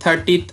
30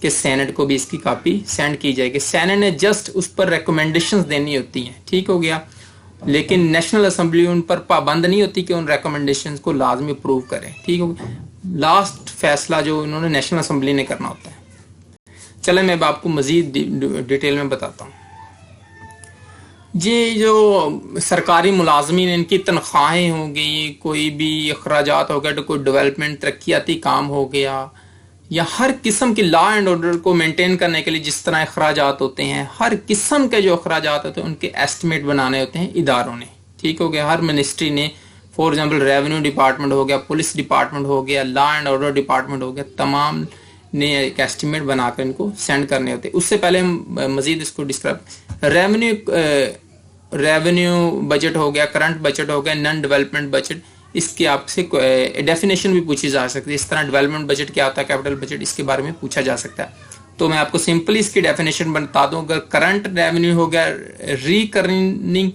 کہ سینٹ کو بھی اس کی کاپی سینڈ کی جائے گی. سینٹ نے جسٹ اس پر ریکمنڈیشنز دینی ہوتی ہیں, ٹھیک ہو گیا, لیکن نیشنل اسمبلی ان پر پابند نہیں ہوتی کہ ان ریکمنڈیشنز کو لازمی اپروو کرے, ٹھیک ہو گیا. لاسٹ فیصلہ جو انہوں نے نیشنل اسمبلی نے کرنا ہوتا ہے. چلیں میں آپ کو مزید ڈیٹیل میں بتاتا ہوں. یہ جو سرکاری ملازمین ان کی تنخواہیں ہوں گی, کوئی بھی اخراجات ہو گیا, تو کوئی ڈیولپمنٹ ترقیاتی کام ہو گیا, یا ہر قسم کی لا اینڈ آرڈر کو مینٹین کرنے کے لیے جس طرح اخراجات ہوتے ہیں, ہر قسم کے جو اخراجات ہوتے ہیں ان کے ایسٹیمیٹ بنانے ہوتے ہیں اداروں نے, ٹھیک ہو گیا. ہر منسٹری نے, فار ایگزامپل ریونیو ڈپارٹمنٹ ہو گیا, پولیس ڈپارٹمنٹ ہو گیا, لا اینڈ آرڈر ڈپارٹمنٹ ہو گیا, تمام نے ایک ایسٹیمیٹ بنا کر ان کو سینڈ کرنے ہوتے ہیں. اس سے پہلے ہم مزید اس کو ڈسکرائب, ریونیو بجٹ ہو گیا, کرنٹ بجٹ ہو گیا, نان ڈیولپمنٹ بجٹ, اس کی آپ سے ڈیفینیشن بھی پوچھی جا سکتی ہے. اس طرح ڈیولپمنٹ بجٹ کیا ہوتا ہے, کیپٹل بجٹ, اس کے بارے میں پوچھا جا سکتا ہے. تو میں آپ کو سمپلی اس کی ڈیفینیشن بتا دوں. اگر کرنٹ ریونیو ہو گیا, ریکرننگ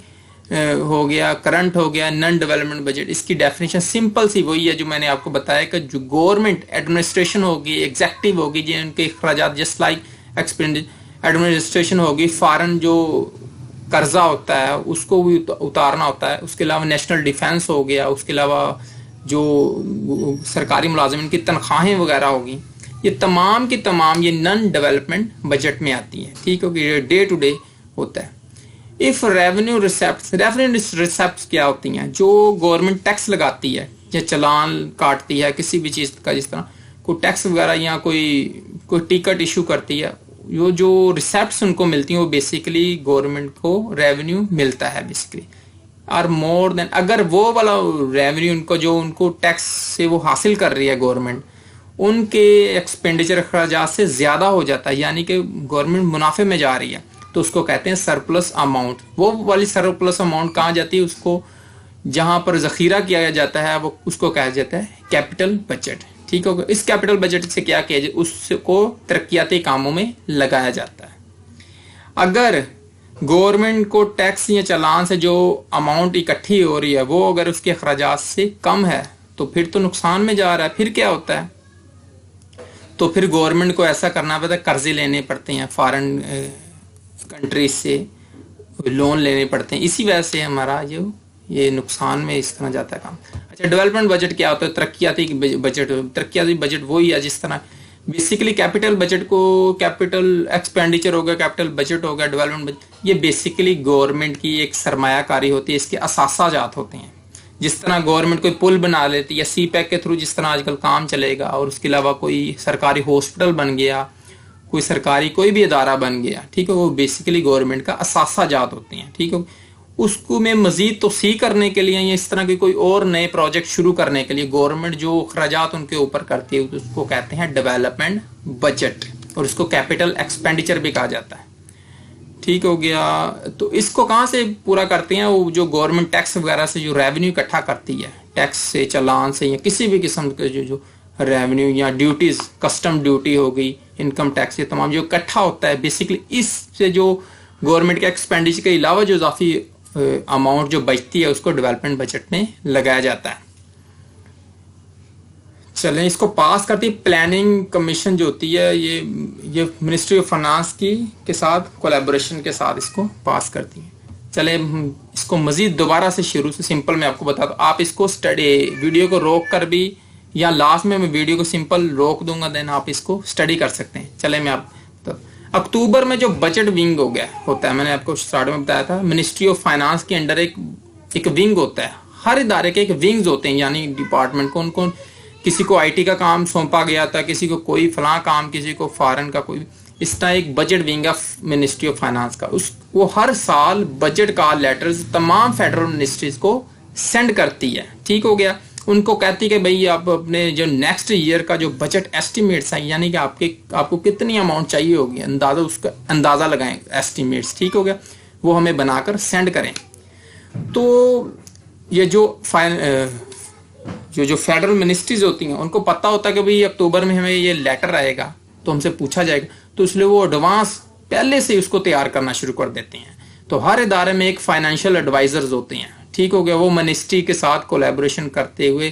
ہو گیا, کرنٹ ہو گیا, نان ڈیولپمنٹ بجٹ, اس کی ڈیفینیشن سمپل سی وہی ہے جو میں نے آپ کو بتایا کہ جو گورنمنٹ ایڈمنسٹریشن ہوگی, ایگزیکٹو ہوگی, جن کے اخراجات جسٹ لائک ایڈمنسٹریشن ہوگی, فارن جو قرضہ ہوتا ہے اس کو بھی اتارنا ہوتا ہے. اس کے علاوہ نیشنل ڈیفینس ہو گیا, اس کے علاوہ جو سرکاری ملازمین کی تنخواہیں وغیرہ ہوگی, یہ تمام کی تمام یہ نان ڈیولپمنٹ بجٹ میں آتی ہیں, ٹھیک ہے, یہ ڈے ٹو ڈے ہوتا ہے. اف ریونیو ریسیپٹس کیا ہوتی ہیں, جو گورنمنٹ ٹیکس لگاتی ہے یا چلان کاٹتی ہے کسی بھی چیز کا, جس طرح کوئی ٹیکس وغیرہ یا کوئی ٹکٹ ایشو کرتی ہے, جو ریسیپٹس ان کو ملتی ہیں وہ بیسیکلی گورنمنٹ کو ریونیو ملتا ہے بیسیکلی. اور مور دین, اگر وہ والا ریونیو ان کو جو ان کو ٹیکس سے وہ حاصل کر رہی ہے گورنمنٹ, ان کے ایکسپینڈیچر اخراجات سے زیادہ ہو جاتا ہے, یعنی کہ گورنمنٹ منافع میں جا رہی ہے, تو اس کو کہتے ہیں سرپلس اماؤنٹ. وہ والی سرپلس اماؤنٹ کہاں جاتی ہے, اس کو جہاں پر ذخیرہ کیا جاتا ہے وہ اس کو کہا جاتا ہے کیپٹل بجٹ, ٹھیک ہوگا. اس کیپٹل بجٹ سے کیا کیا جائے, اس کو ترقیاتی کاموں میں لگایا جاتا ہے. اگر گورنمنٹ کو ٹیکس یا چلان سے جو اماؤنٹ اکٹھی ہو رہی ہے وہ اگر اس کے اخراجات سے کم ہے تو پھر تو نقصان میں جا رہا ہے. پھر کیا ہوتا ہے, تو پھر گورنمنٹ کو ایسا کرنا پڑتا ہے, قرضے لینے پڑتے ہیں, فارن کنٹریز سے لون لینے پڑتے ہیں. اسی وجہ سے ہمارا جو یہ نقصان میں اس طرح جاتا ہے کام. اچھا, ڈیولپمنٹ بجٹ کیا ہوتا ہے, ترقیاتی بجٹ. ترقیاتی بجٹ وہی ہے جس طرح بیسیکلی کیپٹل بجٹ کو کیپٹل ایکسپینڈیچر ہو گیا, کیپٹل بجٹ ہو گیا, ڈیولپمنٹ بجٹ, یہ بیسیکلی گورنمنٹ کی ایک سرمایہ کاری ہوتی ہے, اس کے اثاثہ جات ہوتے ہیں. جس طرح گورنمنٹ کوئی پل بنا لیتی ہے سی پیک کے تھرو, جس طرح آج کل کام چلے گا, اور اس کے علاوہ کوئی سرکاری ہاسپٹل بن گیا, کوئی سرکاری کوئی بھی ادارہ بن گیا, ٹھیک ہے, وہ بیسیکلی گورنمنٹ کا اثاثہ جات ہوتے ہیں, ٹھیک ہے. اس کو میں مزید توسیع کرنے کے لیے یا اس طرح کے کوئی اور نئے پروجیکٹ شروع کرنے کے لیے گورنمنٹ جو اخراجات ان کے اوپر کرتی ہے اس کو کہتے ہیں ڈیولپمنٹ بجٹ, اور اس کو کیپٹل ایکسپینڈیچر بھی کہا جاتا ہے, ٹھیک ہو گیا. تو اس کو کہاں سے پورا کرتے ہیں, وہ جو گورنمنٹ ٹیکس وغیرہ سے جو ریونیو اکٹھا کرتی ہے, ٹیکس سے, چلان سے, یا کسی بھی قسم کے جو ریونیو یا ڈیوٹیز, کسٹم ڈیوٹی ہو گئی, انکم ٹیکس, یہ تمام جو اکٹھا ہوتا ہے بیسیکلی اس سے جو گورنمنٹ کے ایکسپینڈیچر کے علاوہ جو اضافی اماؤنٹ جو بچتی ہے اس کو ڈیولپمنٹ بجٹ میں لگایا جاتا ہے. چلیں, اس کو پاس کرتی پلاننگ کمیشن جو ہوتی ہے, یہ منسٹری آف فائنانس کی کے ساتھ کولیبوریشن کے ساتھ اس کو پاس کرتی ہے. چلیں اس کو مزید دوبارہ سے شروع سے سمپل میں آپ کو بتا دوں. آپ اس کو ویڈیو کو روک کر بھی, یا لاسٹ میں ویڈیو کو سمپل روک دوں گا, دین آپ اس کو اسٹڈی کر سکتے ہیں. چلیں میں آپ اکتوبر میں جو بجٹ ونگ ہو گیا ہوتا ہے, میں نے آپ کو اسٹارٹ میں بتایا تھا, منسٹری آف فائنانس کے انڈر ایک ونگ ہوتا ہے. ہر ادارے کے ایک ونگز ہوتے ہیں, یعنی ڈپارٹمنٹ کو کسی کو آئی ٹی کا کام سونپا گیا تھا, کسی کو کوئی فلاں کام, کسی کو فارن کا کوئی, اس طرح ایک بجٹ ونگ ہے منسٹری آف فائنانس کا. وہ ہر سال بجٹ کا لیٹرز تمام فیڈرل منسٹریز کو سینڈ کرتی ہے, ٹھیک ہو گیا. ان کو کہتی کہ بھئی آپ اپنے جو نیکسٹ ایئر کا جو بجٹ ایسٹیمیٹس ہیں, یعنی کہ آپ کو کتنی اماؤنٹ چاہیے ہوگی, اس کا اندازہ لگائیں, ایسٹیمیٹس, ٹھیک ہو گیا, وہ ہمیں بنا کر سینڈ کریں. تو یہ جو فیڈرل منسٹریز ہوتی ہیں ان کو پتہ ہوتا ہے کہ بھئی اکتوبر میں ہمیں یہ لیٹر آئے گا تو ہم سے پوچھا جائے گا, تو اس لیے وہ ایڈوانس پہلے سے اس کو تیار کرنا شروع کر دیتے ہیں. تو ہر ادارے میں ایک فائنینشیل ایڈوائزرز ہوتے ہیں, ٹھیک ہو گیا. وہ منسٹری کے ساتھ کولیبوریشن کرتے ہوئے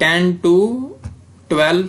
10 to 12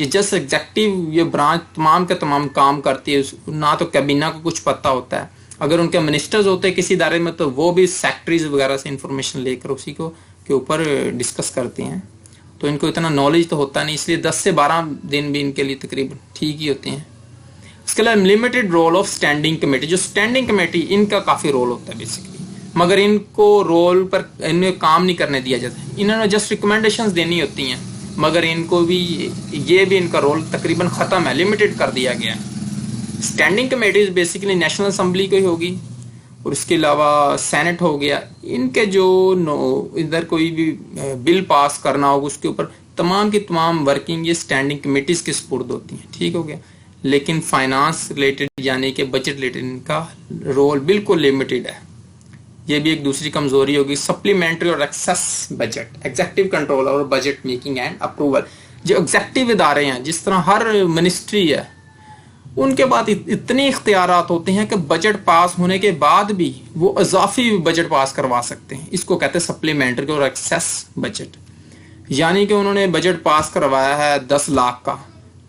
یہ جسٹ ایگزیکٹو یہ برانچ تمام کے تمام کام کرتی ہے, نہ تو کابینہ کو کچھ پتہ ہوتا ہے. اگر ان کے منسٹرز ہوتے ہیں کسی ادارے میں تو وہ بھی سیکٹریز وغیرہ سے انفارمیشن لے کر اسی کو کے اوپر ڈسکس کرتے ہیں, تو ان کو اتنا نالج تو ہوتا نہیں, اس لیے 10 سے 12 دن بھی ان کے لیے تقریباً ٹھیک ہی ہوتے ہیں. اس کے علاوہ limited role of standing committee, جو اسٹینڈنگ کمیٹی ان کا کافی رول ہوتا ہے بیسکلی, مگر ان کو رول پر ان میں کام نہیں کرنے دیا جاتا. انہوں نے جسٹ ریکمنڈیشنز دینی ہوتی ہیں, مگر ان کو بھی یہ بھی ان کا رول تقریباً ختم ہے, لمیٹڈ کر دیا گیا ہے. Standing committees basically national assembly کو ہی ہوگی, اور اس کے علاوہ سینٹ ہو گیا. ان کے جو ادھر کوئی بھی بل پاس کرنا ہوگا اس کے اوپر تمام کی تمام ورکنگ یہ اسٹینڈنگ کمیٹیز کے سپرد ہوتی ہیں, ٹھیک ہو گیا. لیکن فائنانس ریلیٹڈ یعنی کہ بجٹ ریلیٹڈ ان کا رول بالکل لمیٹڈ ہے. یہ بھی ایک دوسری کمزوری ہوگی. سپلیمنٹری اور ایکسیس بجٹ, ایگزیکٹو کنٹرول اور بجٹ میکنگ اینڈ اپروول. جو ایگزیکٹو ادارے ہیں جس طرح ہر منسٹری ہے, ان کے بعد اتنے اختیارات ہوتے ہیں کہ بجٹ پاس ہونے کے بعد بھی وہ اضافی بجٹ پاس کروا سکتے ہیں. اس کو کہتے ہیں سپلیمنٹری اور ایکسیس بجٹ. یعنی کہ انہوں نے بجٹ پاس کروایا ہے 10 لاکھ کا,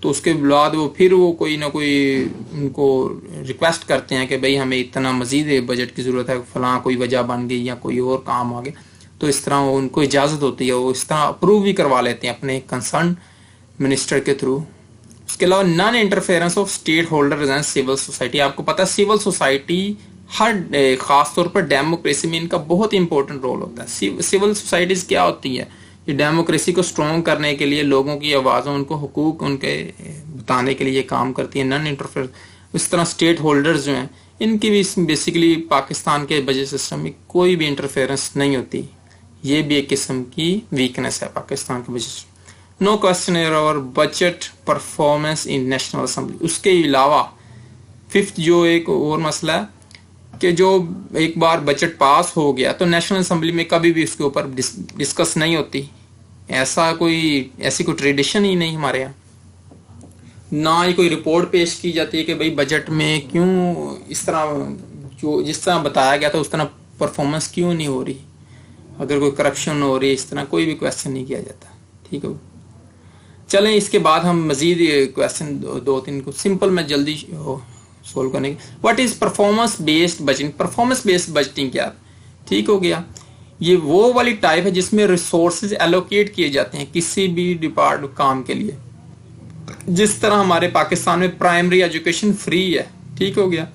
تو اس کے بعد وہ پھر وہ کوئی نہ کوئی ان کو ریکویسٹ کرتے ہیں کہ بھئی ہمیں اتنا مزید بجٹ کی ضرورت ہے, فلاں کوئی وجہ بن گئی یا کوئی اور کام آ گیا, تو اس طرح ان کو اجازت ہوتی ہے, وہ اس طرح اپروو بھی کروا لیتے ہیں اپنے کنسرن منسٹر کے تھرو. اس کے علاوہ non interference of state holders and civil society. آپ کو پتا ہے سول سوسائٹی ہر خاص طور پر ڈیموکریسی میں ان کا بہت امپورٹنٹ رول ہوتا ہے. سول سوسائٹیز کیا ہوتی ہے؟ یہ ڈیموکریسی کو اسٹرانگ کرنے کے لیے, لوگوں کی آوازوں, ان کو حقوق ان کے بتانے کے لیے کام کرتی ہے. نان انٹرفیئر اس طرح اسٹیٹ ہولڈرز جو ہیں ان کی بھی بیسیکلی پاکستان کے بجٹ سسٹم میں کوئی بھی انٹرفیئرنس نہیں ہوتی. یہ بھی ایک قسم کی ویکنس ہے پاکستان کے بجٹ سسٹم. نو کوسچنر اور بجٹ پرفارمنس ان نیشنل اسمبلی. اس کے علاوہ ففتھ جو ایک اور مسئلہ ہے کہ جو ایک بار بجٹ پاس ہو گیا تو نیشنل اسمبلی میں کبھی بھی اس کے اوپر ڈسکس نہیں ہوتی. ایسی کوئی ٹریڈیشن ہی نہیں ہمارے یہاں. نہ ہی کوئی رپورٹ پیش کی جاتی ہے کہ بھئی بجٹ میں کیوں اس طرح جو جس طرح بتایا گیا تھا اس طرح پرفارمنس کیوں نہیں ہو رہی, اگر کوئی کرپشن ہو رہی ہے اس طرح کوئی بھی کویسچن نہیں کیا جاتا. ٹھیک ہے, چلیں اس کے بعد ہم مزید کویسچن 2-3 کو سمپل میں جلدی سولو کرنے کی. What is performance based budgeting? Performance based budgeting کیا؟ ٹھیک ہو گیا, یہ وہ والی ٹائپ ہے جس میں ریسورسز ایلوکیٹ کیے جاتے ہیں کسی بھی ڈپارٹ کام کے لیے. جس طرح ہمارے پاکستان میں پرائمری ایجوکیشن فری ہے, ٹھیک ہو گیا,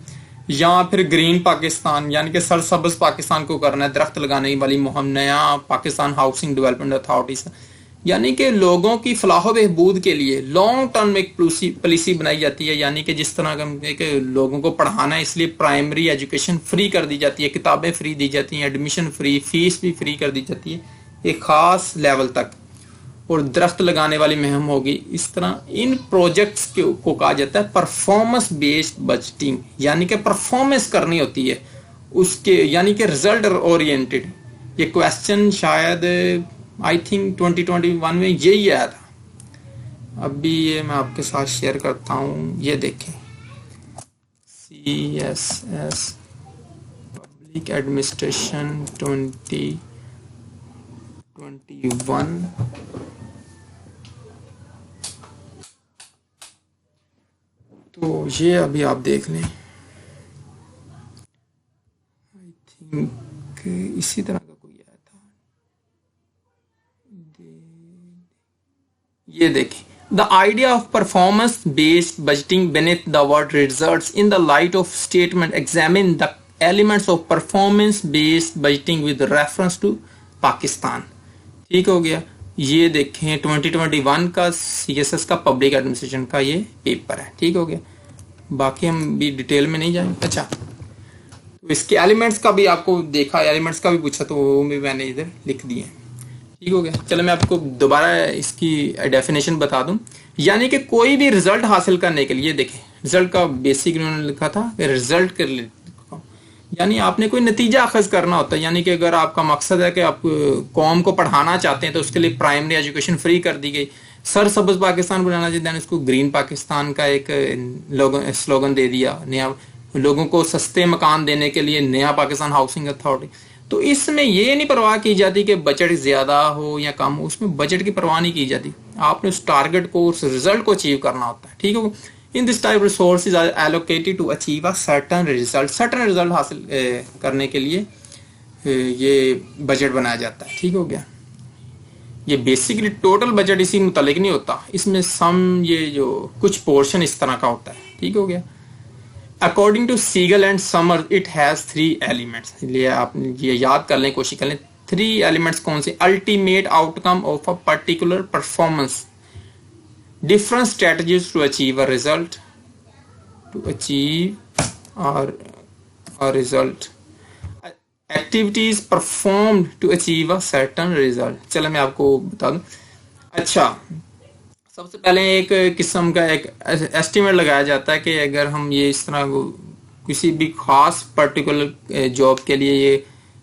یا پھر گرین پاکستان یعنی کہ سرسبز پاکستان کو کرنا ہے, درخت لگانے والی مہم, نیا پاکستان ہاؤسنگ ڈیولپمنٹ اتھارٹی, یعنی کہ لوگوں کی فلاح و بہبود کے لیے لانگ ٹرم میں ایک پالیسی بنائی جاتی ہے. یعنی کہ جس طرح کہ لوگوں کو پڑھانا ہے اس لیے پرائمری ایجوکیشن فری کر دی جاتی ہے, کتابیں فری دی جاتی ہیں, ایڈمیشن فری, فیس بھی فری کر دی جاتی ہے ایک خاص لیول تک, اور درخت لگانے والی مہم ہوگی. اس طرح ان پروجیکٹس کو کہا جاتا ہے پرفارمنس بیسڈ بجٹنگ, یعنی کہ پرفارمنس کرنی ہوتی ہے اس کے, یعنی کہ ریزلٹ اورینٹڈ. یہ کویسچن شاید آئی تھنک 2021 میں یہی آیا تھا. اب بھی یہ میں آپ کے ساتھ شیئر کرتا ہوں, یہ دیکھیں CSS پبلک ایڈمنسٹریشن 2021. تو یہ ابھی آپ دیکھ لیں, آئی تھنک اسی طرح کا کوئی آیا تھا. یہ دیکھیں, the idea of performance based budgeting beneath the word results in the light of statement examine the elements of performance based budgeting with reference to Pakistan. ٹھیک ہو گیا, یہ دیکھیں 2021 کا CSS کا پبلک ایڈمنسٹریشن کا یہ پیپر ہے. ٹھیک ہو گیا, باقی ہم بھی ڈیٹیل میں نہیں جائیں. اچھا, تو اس کے ایلیمنٹس کا بھی آپ کو دیکھا, ایلیمنٹس کا بھی پوچھا تو وہ بھی میں نے ادھر لکھ دیے. ٹھیک ہو گیا, چلو میں آپ کو دوبارہ اس کی ڈیفینیشن بتا دوں. یعنی کہ کوئی بھی رزلٹ حاصل کرنے کے لیے, دیکھیں رزلٹ کا بیسک انہوں نے لکھا تھا کہ رزلٹ کے لیے یعنی آپ نے کوئی نتیجہ اخذ کرنا ہوتا ہے. یعنی کہ اگر آپ کا مقصد ہے کہ آپ قوم کو پڑھانا چاہتے ہیں تو اس کے لیے پرائمری ایجوکیشن فری کر دی گئی. سر سبز پاکستان بنانا چاہتے ہیں, اس کو گرین پاکستان کا ایک سلوگن دے دیا, نیا لوگوں کو سستے مکان دینے کے لیے نیا پاکستان ہاؤسنگ اتھارٹی. تو اس میں یہ نہیں پرواہ کی جاتی کہ بجٹ زیادہ ہو یا کم ہو, اس میں بجٹ کی پرواہ نہیں کی جاتی. آپ نے اس ٹارگٹ کو, اس ریزلٹ کو اچیو کرنا ہوتا ہے. ٹھیک ہے. In this type resources are allocated to achieve a certain result حاصل کرنے کے لیے یہ بجٹ بنایا جاتا ہے. ٹھیک ہو گیا. یہ بیسیکلی ٹوٹل بجٹ اسی متعلق نہیں ہوتا, اس میں یہ جو کچھ پورشن اس طرح کا ہوتا ہے. ٹھیک ہو گیا. According to Siegel and Summer it has 3 elements. یہ آپ یہ یاد کر لیں, کوشش کر لیں. 3 ایلیمنٹس کون سے؟ Ultimate outcome of a particular performance, different strategies to achieve a result, activities performed to achieve a certain result. چلے میں آپ کو بتا دوں. اچھا, سب سے پہلے ایک قسم کا ایک ایسٹیمیٹ لگایا جاتا ہے کہ اگر ہم یہ اس طرح کسی بھی خاص پرٹیکولر جاب کے لیے یہ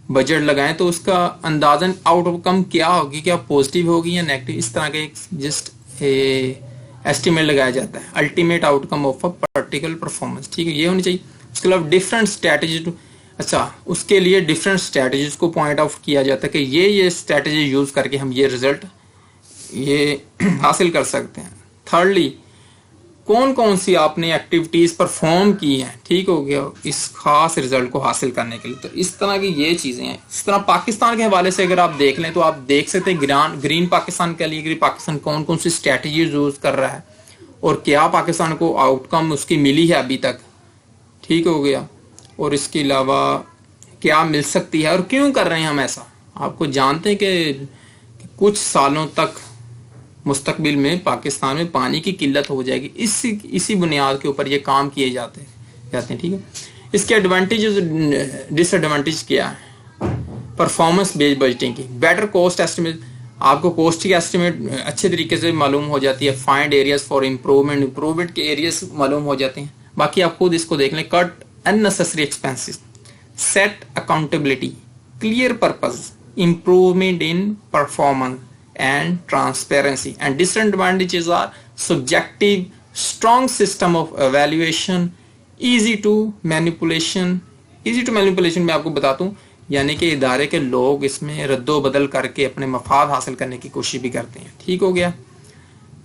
بجٹ لگائیں تو اس کا اندازاً آؤٹ کم کیا ہوگی, کیا پازیٹیو ہوگی یا نیگیٹو, اس طرح کا ایک جسٹ ایسٹیمیٹ لگایا جاتا ہے. Ultimate outcome of a particular performance. ٹھیک ہے, یہ ہونی چاہیے. اس کے علاوہ ڈفرینٹ اسٹریٹجی, اچھا اس کے لیے ڈفرینٹ اسٹریٹجیز کو پوائنٹ آؤٹ کیا جاتا ہے کہ یہ اسٹریٹجی یوز کر کے ہم یہ ریزلٹ یہ حاصل کر سکتے ہیں. تھرڈلی, کون کون سی آپ نے ایکٹیویٹیز پرفارم کی ہیں, ٹھیک ہو گیا, اس خاص ریزلٹ کو حاصل کرنے کے لیے. تو اس طرح کی یہ چیزیں ہیں. اس طرح پاکستان کے حوالے سے اگر آپ دیکھ لیں تو آپ دیکھ سکتے ہیں گرین پاکستان کے لیے پاکستان کون کون سی اسٹریٹجیز یوز کر رہا ہے اور کیا پاکستان کو آؤٹ کم اس کی ملی ہے ابھی تک. ٹھیک ہو گیا. اور اس کے علاوہ کیا مل سکتی ہے اور کیوں کر رہے ہیں ہم ایسا. آپ کو جانتے ہیں کہ کچھ سالوں تک مستقبل میں پاکستان میں پانی کی قلت ہو جائے گی. اسی بنیاد کے اوپر یہ کام کیے جاتے ہیں. ٹھیک ہے. اس کے ایڈوانٹیجز ڈس ایڈوانٹیج کیا ہے؟ پرفارمنس بیسڈ بجٹنگ کی, بیٹر کاسٹ ایسٹیمیٹ, آپ کو کاسٹ کی ایسٹیمیٹ اچھے طریقے سے معلوم ہو جاتی ہے. فائنڈ ایریاز فار امپروومنٹ کے ایریاز معلوم ہو جاتے ہیں. باقی آپ خود اس کو دیکھ لیں. کٹ unnecessary expenses, set accountability, clear purpose, improvement in performance and transparency. And disadvantages are subjective, strong system of evaluation, easy to manipulation میں آپ کو بتاتا ہوں, یعنی کہ ادارے کے لوگ اس میں رد و بدل کر کے اپنے مفاد حاصل کرنے کی کوشش بھی کرتے ہیں. ٹھیک ہو گیا.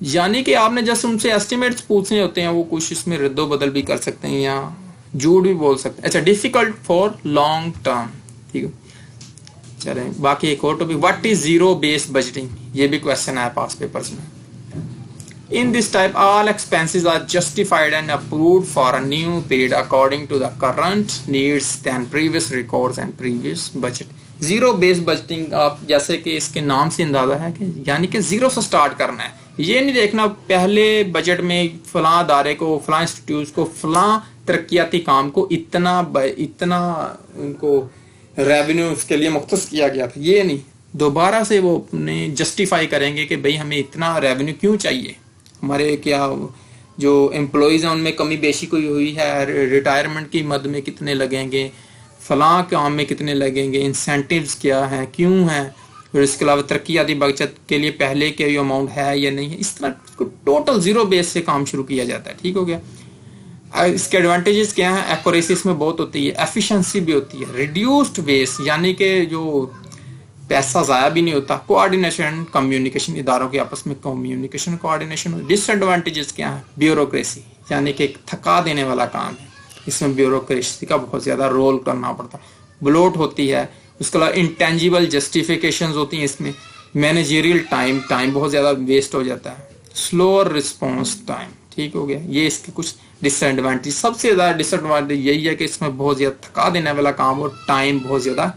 یعنی کہ آپ نے جیسے ان سے ایسٹیمیٹس پوچھنے ہوتے ہیں وہ کچھ اس میں رد و بدل بھی کر سکتے ہیں یا جھوٹ بھی بول سکتے ہیں. اچھا, ڈیفیکلٹ فار لانگ ٹرم. ٹھیک ہے. چلیں باقی ایک اور topic, what is zero base budgeting. یہ بھی کوشچن ہے پاس پیپرز میں. In this type, all expenses are justified and approved for a new period according to the current needs than previous records and previous budget. Zero base budgeting, آپ جیسے کہ اس کے نام سے اندازہ ہے کہ یعنی کہ زیرو سے سٹارٹ کرنا ہے. یہ نہیں دیکھنا پہلے بجٹ میں فلاں ادارے کو, فلاں انسٹیٹیوٹ کو, فلاں ترقیاتی کام کو اتنا ان کو ریونیو اس کے لیے مختص کیا گیا تھا. یہ نہیں, دوبارہ سے وہ اپنے جسٹیفائی کریں گے کہ بھئی ہمیں اتنا ریونیو کیوں چاہیے, ہمارے کیا جو امپلائیز ہیں ان میں کمی بیشی کوئی ہوئی ہے, ریٹائرمنٹ کی مد میں کتنے لگیں گے, فلاں کام میں کتنے لگیں گے, انسینٹیوز کیا ہیں, کیوں ہیں, اور اس کے علاوہ ترقیاتی بچت کے لیے پہلے کے اماؤنٹ ہے یا نہیں ہے. اس طرح ٹوٹل زیرو بیس سے کام شروع کیا جاتا ہے. ٹھیک ہو گیا. اس کے ایڈوانٹیجز کیا ہیں؟ ایکوریسی اس میں بہت ہوتی ہے, ایفیشنسی بھی ہوتی ہے, ریڈیوسڈ ویسٹ یعنی کہ جو پیسہ ضائع بھی نہیں ہوتا, کوآرڈینیشن کمیونیکیشن, اداروں کے آپس میں کمیونیکیشن کوآرڈینیشن. ڈس ایڈوانٹیجز کیا ہیں؟ بیوروکریسی یعنی کہ ایک تھکا دینے والا کام ہے, اس میں بیوروکریسی کا بہت زیادہ رول کرنا پڑتا ہے, بلوٹ ہوتی ہے. اس کے علاوہ انٹینجیبل جسٹیفیکیشنز ہوتی ہیں اس میں, مینیجریل ٹائم بہت زیادہ ویسٹ ہو جاتا ہے, سلور رسپانس ٹائم. ٹھیک ہو گیا. یہ اس کے کچھ ڈس ایڈوانٹیج. سب سے زیادہ ڈس ایڈوانٹیج یہی ہے کہ اس میں بہت زیادہ تھکا دینے والا کام اور ٹائم بہت زیادہ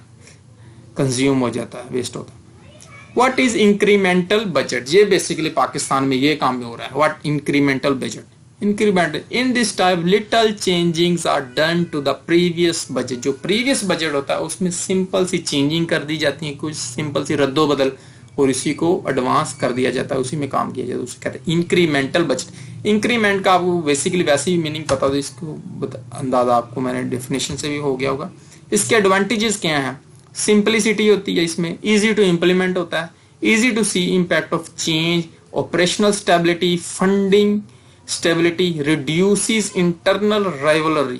کنزیوم ہو جاتا ہے, ویسٹ ہوتا ہے. What is incremental budget. یہ بیسیکلی پاکستان میں یہ کام ہو رہا ہے. What incremental budget. Incremental in this type little changings are done to the previous budget. جو پریویس بجٹ ہوتا ہے اس میں سمپل سی چینجنگ کر دی جاتی ہے, کچھ سمپل سی رد و بدل, اور اسی کو ایڈوانس کر دیا جاتا ہے, اسی میں کام کیا جاتا ہے. اسے کہتے ہیں انکریمنٹل بجٹ. انکریمنٹ کا آپ کو بیسیکلی ویسے ہی میننگ پتا ہوتا ہے, اس کو اندازہ آپ کو میں نے ڈیفینیشن سے بھی ہو گیا ہوگا. اس کے ایڈوانٹیجز کیا ہیں؟ سمپلسٹی ہوتی ہے اس میں, ایزی ٹو امپلیمنٹ ہوتا ہے, easy to see impact of change, operational stability, funding stability, reduces internal rivalry.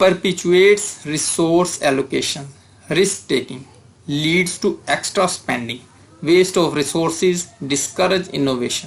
perpetuates resource allocation, risk taking, leads to extra spending, waste of resources, discourage innovation।